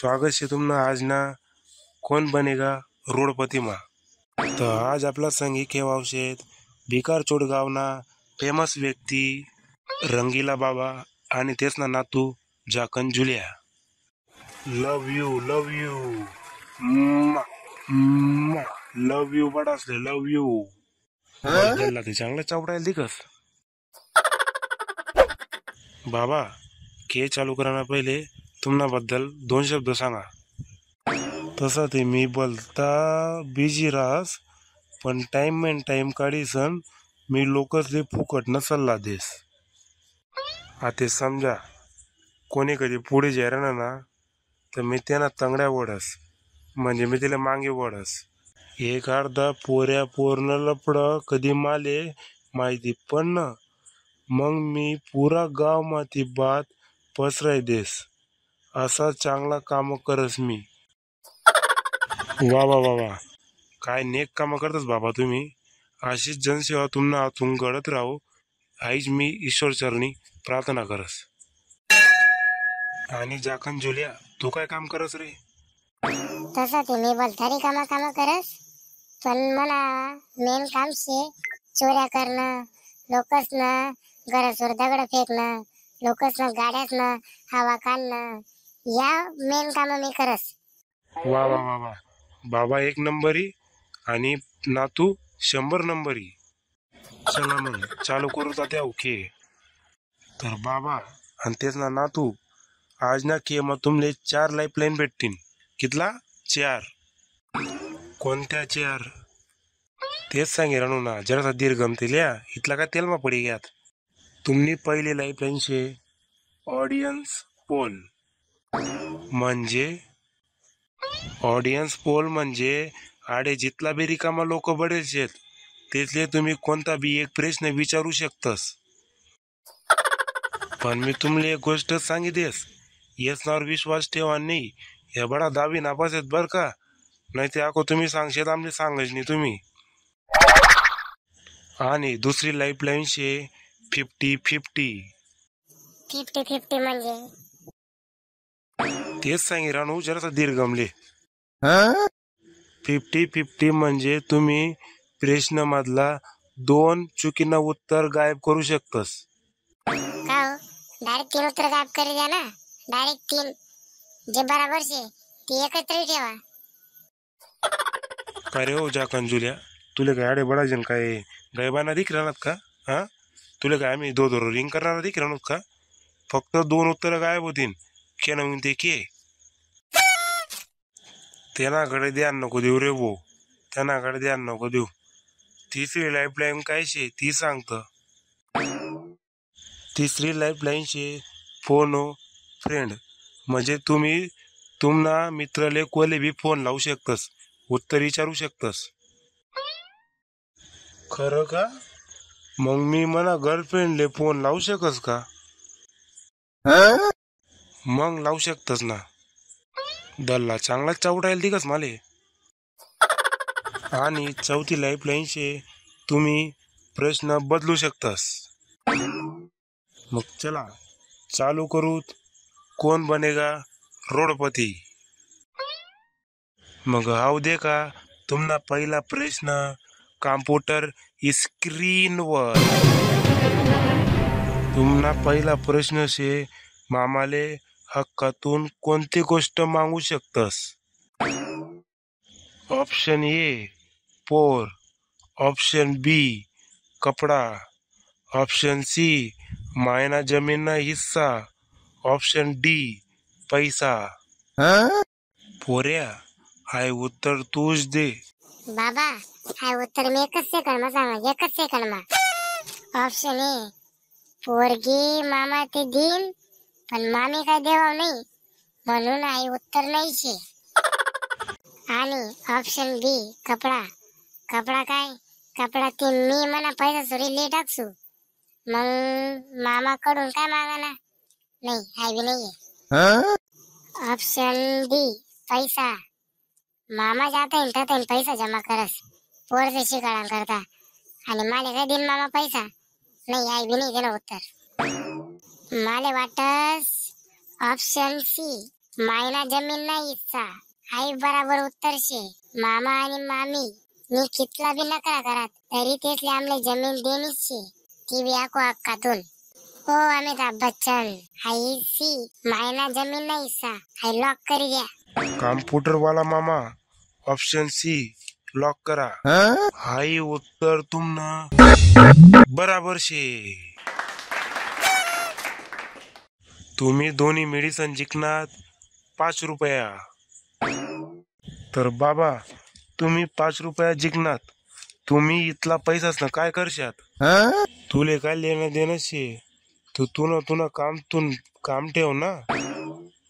स्वागत છે तुमनं આજના કોણ બનેગા રોડપતિમાં। તો આજ આપલા સંગી કેવા આવશે ભીકાર ચોડ ગાવના ફેમસ વ્યક્તિ રંગીલા બાબા आणि તેસના નાતુ જાકન જુલિયા। લવ યુ લવ યુ बडासले लव यू बदलला चांगलं चावडायला दिकस बाबा के चालू कराना पहिले तुमना बद्दल 2 शब्द सांगा। तसं ते मी बोलता बिझी राहस पण टाइम एंड टाइम काढीसन मी लोकसले फुकट न सल्ला देस। आता समजा कोणी कधी पुढे जायना ना तर मी त्यांना तंगड्या ओढस म्हणजे मी तिला मागे ओढस। एक अर्धा पोऱ्या पोरन लपड कधी माले माहिती पण न मग मी पुरा गाव माती बात पसराय देस असा चांगला काम करस मी। वा वा वा वा काय नेक काम करतस बाबा तुम्ही। अशीच जनसेवा तुम्हाला हातून घडत राहू आईच मी ईश्वर चरणी प्रार्थना करस। आणि जाकन जुलिया तू काय काम करस रे। तसा ते मी बोलतारी कामा करस पण मला मेन काम शे चोऱ्या करणं लोकसनं घरासवर दगड फेकणं लोकसनं गाड्यासनं हवा काढणं या मेन काम मी करस। वा वा वा वा बाबा 1 नंबरी आणि नातू 100 नंबरी। चला मग चालू करू त्या ओके। तर बाबा आणि तेच ना नातू आज ना के मग तुमले 4 लाईफलाईन भेटतील। कितला 4 कोणत्या 4 तेच सांगे रानू ना जरासा दीर्घ गमतील या इथला का तेल मा पडी घ्यात। तुमनी पहिले लाईफलाईन शे ऑडियन्स पोल म्हणजे आडे जितला बी रिकामा लोक बडेल शेत तिथले तुम्ही कोणता बी एक प्रश्न विचारू शकतस। पण मी तुमले एक गोष्ट सांगितलेस यासनावर विश्वास ठेवा नाही या बडा दावी नापास आहेत बर का नाही ते आको तुम्ही सांगशेत आमले सांगायच नाही तुम्ही। आणि दुसरी लाईफलाईन शे 50-50 म्हणजे तेच सांगे रानू जरासा दीर्घ गमले। 50-50 म्हणजे तुम्ही प्रश्न मधला 2 चुकीनं उत्तर गायब करू शकतस। का डायरेक्ट 3 उत्तर गायब करी द्या ना डायरेक्ट 3 जे बराबर शे ते एकत्र ठेवा। काय रे हो जाकन जुलिया तुले काय आडे बडा जन काय गायबाना दिख राहणार का। हा तुला काय आम्ही दो रिंग करणार दिख राहणार का फक्त 2 उत्तर गायब होतील के नवीन ते के त्यांनाकडे ध्यान नको देऊ रे भो त्यांनाकडे ध्यान नको देऊ। तिसरी लाईफलाईन काय शे ती सांगत। तिसरी लाईफलाईन शे फोन फ्रेंड म्हणजे तुम्ही तुमना मित्रले कोले बी फोन लावू शकतस उत्तर विचारू शकतस। खरं का मग मी मना गर्लफ्रेंडले फोन लावू शकस का। मग लावू शकतस ना दल्ला चांगला चावडायला दिगस माले। आणि चौथी लाईफलाईन शे तुम्ही प्रश्न बदलू शकतस। मग चला चालू करूत कोण बनेगा रोडपती। मग हाऊ दे का तुमना पहिला प्रश्न कॉम्प्युटर स्क्रीनवर। तुमना पहिला प्रश्न शे मामाले हक्कातून कोणती गोष्ट मागू शकतस। ऑप्शन ए पोर ऑप्शन बी कपडा ऑप्शन सी मायना जमीन हिस्सा ऑप्शन डी पैसा। पोऱ्या हाय उत्तर तूच दे। बाबा हाय उत्तर मी 1 सेकंड मा सांगा 1 सेकंड मा। ऑप्शन ए पोरगी मामा ते दिन पण मामी काय देवाव नाही म्हणून हाय उत्तर नाही शे। आणि ऑप्शन बी कपडा कपडा ते मी मना पैसा सोरी ले टाकसू मग मामा कडून काय मागाना नाही हाय बी नाहीये। ऑप्शन डी पैसा मामा जाता येईल पैसा जमा करस पोरसे शिकाळा करता आणि माले काय दिन मामा पैसा नाही हाय बी नाही देना उत्तर। माले वाटस ऑप्शन सी मायना जमीन नाही हिस्सा. आई बराबर उत्तर शे. मामा आणि मामी मी कितला बी नकरा करत तरी तेच आमले जमीन देणीच शे, ती बी आको हक्कातून. ओ अमिताभ बच्चन, आई सी मायना जमीन नाही हिस्सा, आई लॉक करी द्या. कॉम्प्युटर वाला मामा ऑप्शन सी लॉक करा. हाई उत्तर तुमना बराबर शे. तुम्ही दोन्ही मेडिसन जिंकणार 5 रुपया. तर बाबा तुम्ही 5 रुपया जिंकणार, तुम्ही इथला पैसाच ना काय करशात? तुले काय लेणं देणं शे? तुन काम ठेव ना.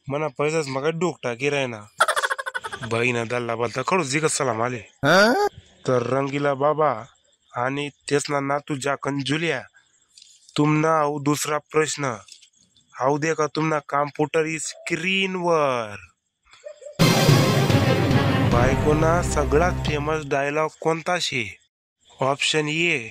मना पैसाच मग डोक टाकी राहिना. बहीण दल्ला बलता खडू जिकत सलाम आले. तर रंगीला बाबा आणि तेच ना नातू जाकन जुलिया तुमना आऊ दुसरा प्रश्न आऊ दे का तुमना कॉम्प्युटर स्क्रीन वर. बायकोना सगळ्यात फेमस डायलॉग कोणता शे? ऑप्शन ए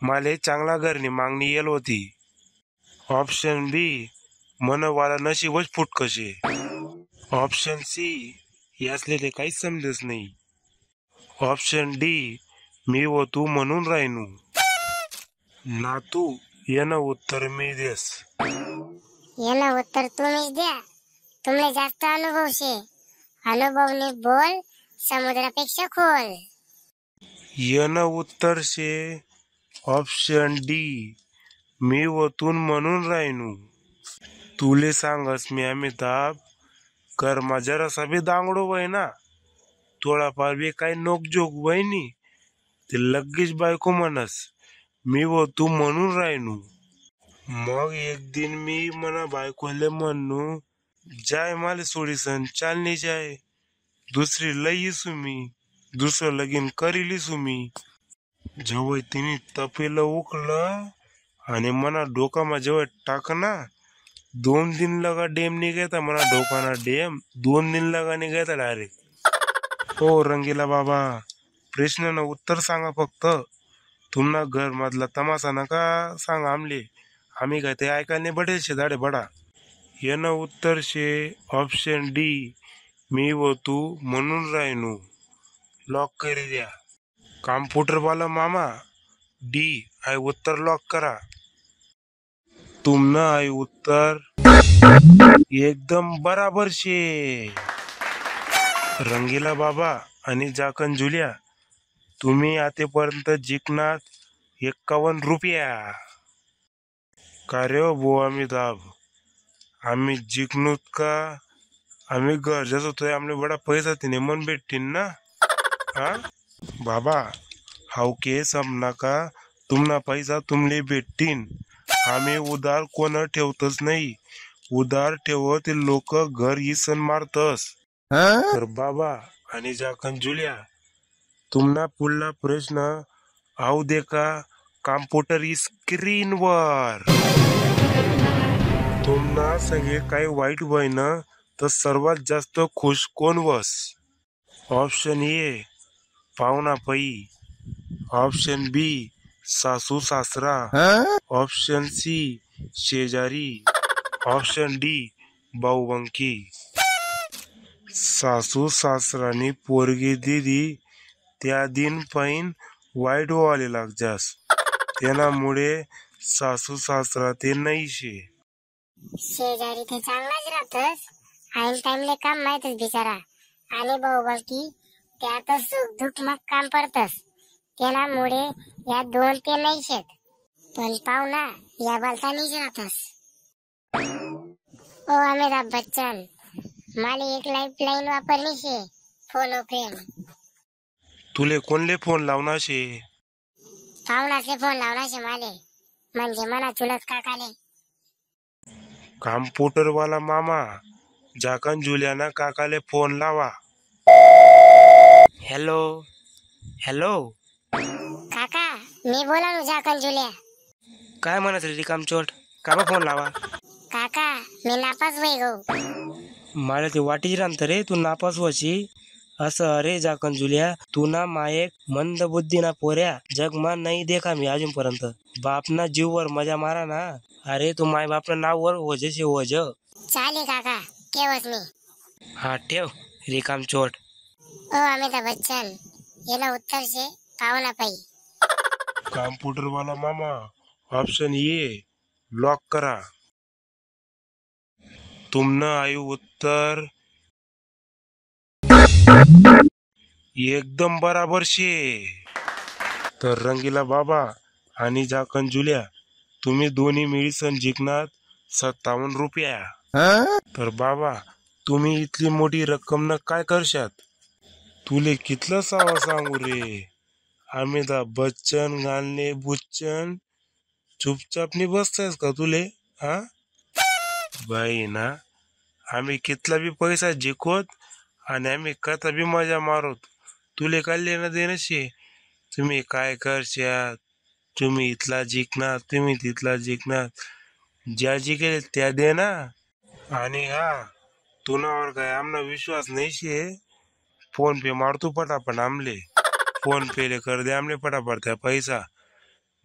माले चांगला घरनी मागणी येल होती. ऑप्शन बी मन वाला नशीबच फुटकं शे. ऑप्शन सी यासले ते काहीच समजत नाही. ऑप्शन डी मी व तू म्हणून राहिनू. नातू येणं उत्तर मी देस. याला उत्तर तुम्हीच द्या. तुमले जास्त अनुभव शे. अनुभवने बोल समुद्रापेक्षा खोल. येणं उत्तर शे ऑप्शन डी मी वतून म्हणून राहिनू. तुले सांगस मी अमिताभ कर्मा जरासा बी दांगडो वय ना, थोडाफार बी काही नोकझोक वयनी ते लगेच बायको म्हणस मी व तू म्हणून राहिनू. मग एक दिन मी मना बायकोले म्हणू जाय माले सोडीसन चालनी जाय, दुसरी लई मी दुसरं लगीन करीलीस मी. जेव्हा तिने तपेलं उकलं आणि मना डोकामा जेव्हा टाकना 2 दिन लगा डेम निघायचा मना डोकाना डेम 2 दिन लगा निघायचा डायरेक्ट. हो रंगीला बाबा प्रश्न उत्तर सांगा फक्त. तुमना घर मधला तमाशा नका सांगा आमले, आम्ही काय ते ऐकायला नाही बडेल शे दाडे बडा. येणं उत्तर शे ऑप्शन डी मी व तू म्हणून राहिनू. लॉक करी द्या. कॉम्प्युटर वाला मामा डी आहे उत्तर लॉक करा. तुमनं आहे उत्तर एकदम बराबर शे. रंगीला बाबा आणि जाकन जुलिया तुम्ही आतापर्यंत जिंकणार 51 रुपया. का रे बो अमिताभ आम्ही जिंकणूत का? आम्ही गरजेच होतोय आमले बडा पैसा तिने मन भेटतीन ना. हा बाबा हाऊ के समना का तुमना पैसा तुमले भेटतीन. आम्ही उधार कोण ठेवतच नाही. उधार ठेव ते लोक घर इसन मारतस. तर बाबा आणि जाकन जुलिया तुमना पुढला प्रश्न आऊ दे का कॉम्प्युटर स्क्रीन वर. तुमना सगळे काही वाईट व्हायन तर सर्वात जास्त खुश कोण वस? ऑप्शन ए पाहुणा पै, ऑप्शन बी सासू सासरा, ऑप्शन सी शेजारी, ऑप्शन डी भाऊबंकी. सासू सासरानी पोरगी दिली त्या दिन पैन वाईट व्हायला लागजास, त्यामुळे सासू सासरा ते नाही शे. शेजारी ते चांगलाच राहतस, आईन टाइमले काम माहितच बिचारा. आणि भाऊबंकी त्यातच सुख दुःख मग काम पडतस, त्यामुळे या दोन ते नाही शेत. पण पाहुणा या बालतानीच राहतस. ओ अमिताभ बच्चन माले एक लाईफ लाईन वापरली शे फोन फ्रेंड. तुले कोणले फोन लावना शे? पाहुणाचे फोन लावला शे माले, म्हणजे मना चुलत काकाले. कॉम्प्युटर वाला मामा जाकन जुलियाना काकाले फोन लावा. हॅलो हॅलो काका मी बोला जाकन जुलिया. काय म्हणत रे रिकामचोट, का बा फोन लावा? काका मी नापास वय गो. मला ते वाटीच रांत रे तू नापास व्हायची. असं अरे जाकन जुलिया तू ना मायेक मंद बुद्धी ना पोऱ्या जगमा नाही देखा मी अजूनपर्यंत. बापना जीववर मजा मारा ना. अरे तू माय बापना नाव वर वजे शे वज. चाले काका केवस मी. हा ठेव रिकाम चोट. ओ अमिताभ बच्चन येला उत्तर से पाव ना पाई. कॉम्प्युटर वाला मामा ऑप्शन ए लॉक करा. तुमनं आयु उत्तर एकदम बराबर शे. तर रंगीला बाबा आणि झाकण जुल्या तुम्ही दोन्ही मिळून जिंकणार 57 रुपया. तर बाबा तुम्ही इथली मोठी रक्कम न काय करशात? तुले कितलं सावा सांगू रे. अमिताभ बच्चन घालणे बुच्चन चुपचाप नि बसतायस का तुले? हा बाई ना आम्ही कितला बी पैसा जिंकवत आणि आम्ही कथा बी मजा मारत. तुले काय लेणं देणं शे. तुम्ही काय करशात? तुम्ही इथला जिंकणार तुम्ही तिथला जिंकणार. ज्या जिंकेल त्या दे ना. आणि हा तुनावर काय आमना विश्वास नाही शे. फोन पे मारतो पटापट आमले. फोन पे ले कर दे आमले पटापट त्या पैसा.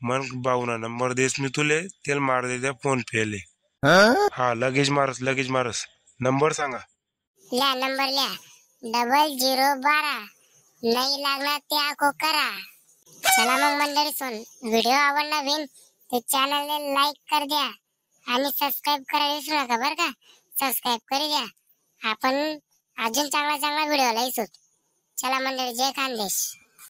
मन बावना नंबर देस मी तुले तेल मार दे त्या फोन पे ले. हा लगेच मारस नंबर सांगा. ल्या नंबर ल्या 0012. नाही लागणार ते आखो करा. चला मग मंडळी सोन व्हिडिओ आवडला विन ते चॅनलने लाईक कर द्या आणि सबस्क्राईब करायला विसरू नका बरं का. सबस्क्राईब करी द्या. आपण अजून चांगला व्हिडिओ लाईसू. चला मंडळी जय खानदेश.